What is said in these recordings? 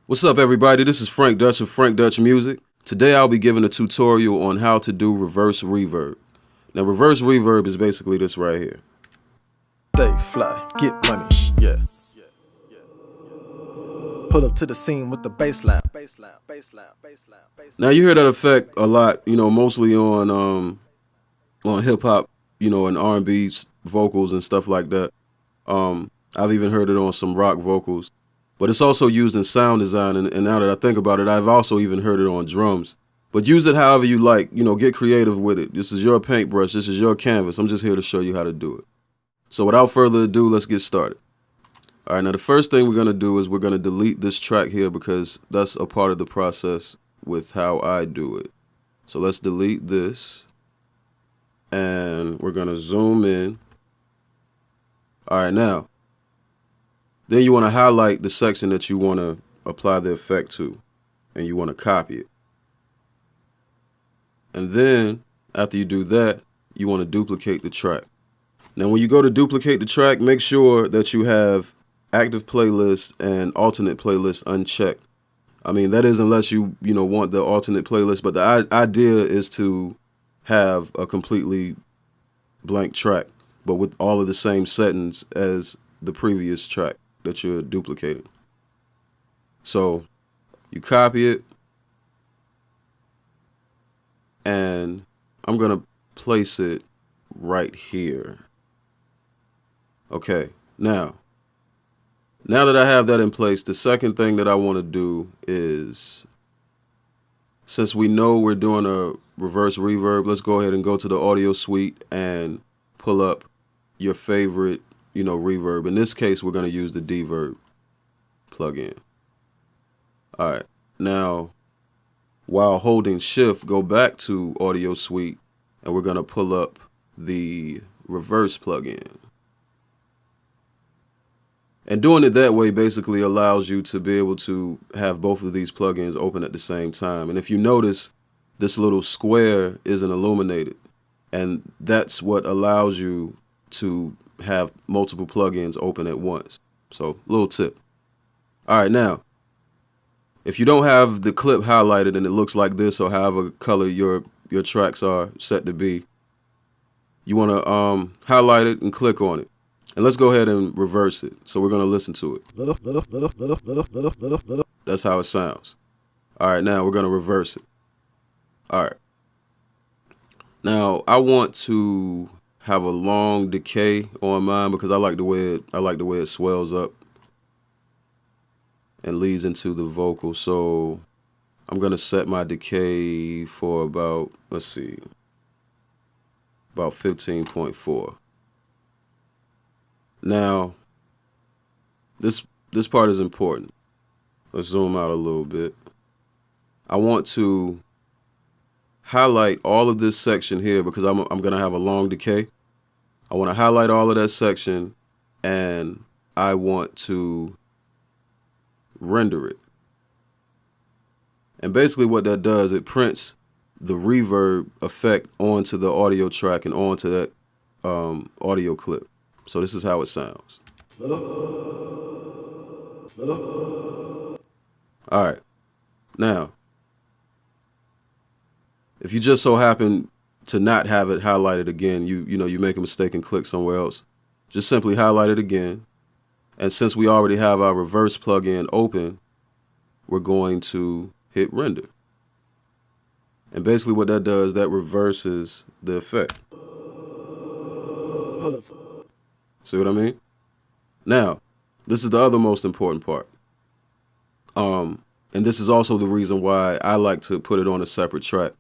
What's up, everybody? This is Frank Dutch of Frank Dutch Music. Today I'll be giving a tutorial on how to do reverse reverb. Now, reverse reverb is basically this right here. Stay fly, get money, yeah. Pull up to the scene with the baseline. Now, you hear that effect a lot, mostly on hip hop, and R&B vocals and stuff like that. I've even heard it on some rock vocals. But it's also used in sound design, and now that I think about it, I've also even heard it on drums. But use it however you like, get creative with it. This is your paintbrush, this is your canvas. I'm just here to show you how to do it. So without further ado, let's get started. All right, now the first thing we're going to do is we're going to delete this track here because that's a part of the process with how I do it. So let's delete this, and we're going to zoom in. All right, now. Then you want to highlight the section that you want to apply the effect to, and you want to copy it. And then, after you do that, you want to duplicate the track. Now, when you go to duplicate the track, make sure that you have active playlist and alternate playlist unchecked. I mean, that is unless you want the alternate playlist, but the idea is to have a completely blank track, but with all of the same settings as the previous track that you're duplicating. So you copy it, and I'm gonna place it right here. Okay, now that I have that in place, the second thing that I want to do is, since we know we're doing a reverse reverb, let's go ahead and go to the audio suite and pull up your favorite reverb. In this case, we're going to use the Reverb plugin. All right. Now, while holding Shift, go back to Audio Suite, and we're going to pull up the Reverse plugin. And doing it that way basically allows you to be able to have both of these plugins open at the same time. And if you notice, this little square isn't illuminated, and that's what allows you to have multiple plugins open at once. So, little tip. All right, now, if you don't have the clip highlighted and it looks like this, or however color your tracks are set to be, you want to highlight it and click on it. And let's go ahead and reverse it. So we're going to listen to it. That's how it sounds. All right, now we're going to reverse it. All right. Now, I want to have a long decay on mine because I like the way it swells up and leads into the vocal. So I'm gonna set my decay for about 15.4. Now this part is important. Let's zoom out a little bit. I want to highlight all of this section here because I'm gonna have a long decay. I want to highlight all of that section, and I want to render it. And basically what that does, it prints the reverb effect onto the audio track and onto that audio clip. So this is how it sounds. All right. Now, if you just so happen to not have it highlighted again, you make a mistake and click somewhere else, just simply highlight it again. And since we already have our reverse plugin open, we're going to hit render. And basically what that does, that reverses the effect. See what I mean? Now, this is the other most important part. And this is also the reason why I like to put it on a separate track.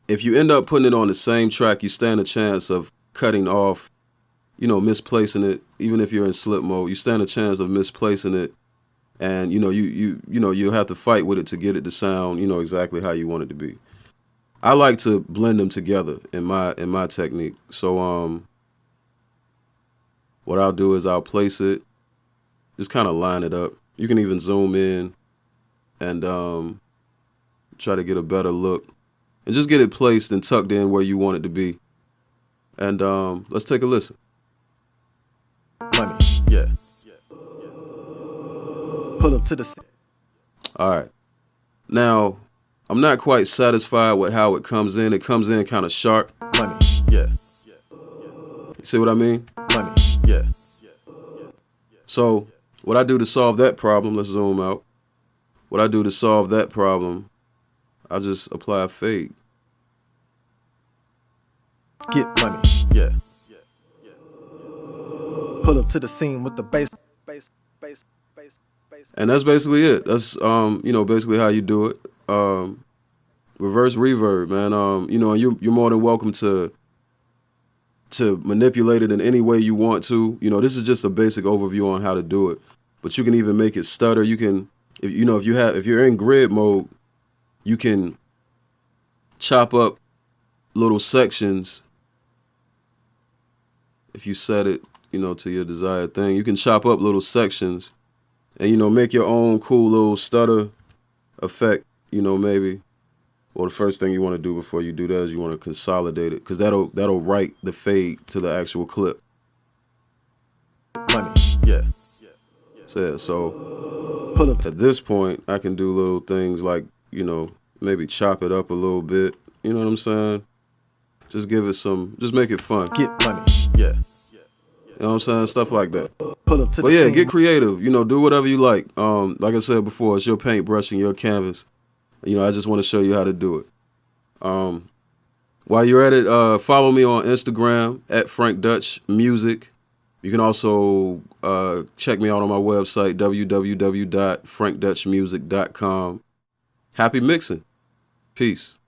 If you end up putting it on the same track, you stand a chance of cutting off, misplacing it. Even if you're in slip mode, you stand a chance of misplacing it, and you'll have to fight with it to get it to sound exactly how you want it to be. I like to blend them together in my technique. So what I'll do is I'll place it, just kind of line it up. You can even zoom in and try to get a better look. And just get it placed and tucked in where you want it to be. And let's take a listen. Money, yeah. Pull up to the All right. Now, I'm not quite satisfied with how it comes in. It comes in kind of sharp. money, yeah. You see what I mean? Money, yeah. So what I do to solve that problem, let's zoom out. What I do to solve that problem, I just apply a fade. Get money, yeah. Pull up to the scene with the bass. And that's basically it. That's basically how you do it. Reverse reverb, man. And you're more than welcome to manipulate it in any way you want to. This is just a basic overview on how to do it. But you can even make it stutter. You can, if you're in grid mode, you can chop up little sections. If you set it, to your desired thing, you can chop up little sections and, make your own cool little stutter effect, maybe. Well, the first thing you want to do before you do that is you want to consolidate it, because that'll write the fade to the actual clip. Money, yeah. So Pull up at this point, I can do little things like, maybe chop it up a little bit. You know what I'm saying? Just make it fun. Get money, yeah. You know what I'm saying? Stuff like that. Pull up to But the yeah, scene. get creative. Do whatever you like. Like I said before, it's your paintbrush and your canvas. I just want to show you how to do it. While you're at it, follow me on Instagram at Frank Dutch Music. You can also check me out on my website, www.frankdutchmusic.com. Happy mixing. Peace.